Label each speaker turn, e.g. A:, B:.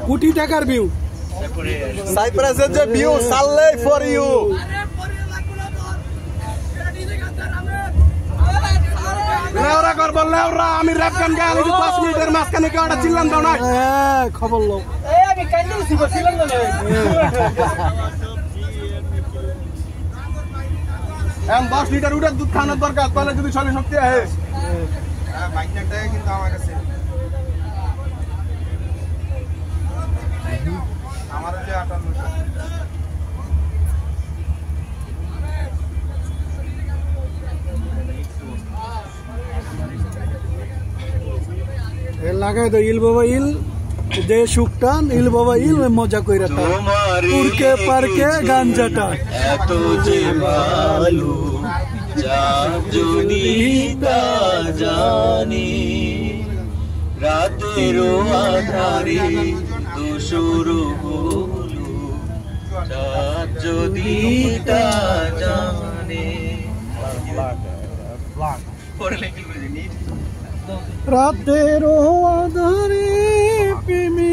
A: কোটি টাকার ভিউ
B: সাইপ্রাসের যে ভিউ সাল্লে ফর ইউ
A: লেওরা কর বল লেওরা আমি র‍্যাপ গান গাই আমি 10 মিনিটের মাঝখানে কেউ একটা চিল্লান দাও না খবর লও আমি কাইন্ডি দিব চিল্লান দাও এম 10 লিটার উড়ার দুধ খাওয়ানোর দরকার তাহলে যদি শরীর শক্তি আসে হ্যাঁ বাইকটাই কিন্তু আমার কাছে আমার যে 58 লাগাই তো ইল বাবা ইল যে সুকটান ইল বাবা ইল মজা কইরা তা উড়কে পারকে গাঞ্জাটা
C: এত যে ভালো যা যদি তা জানি রাতের আধারে দোসর হলো যা যদি তা জানে
A: রাতের আধারে প্রেমী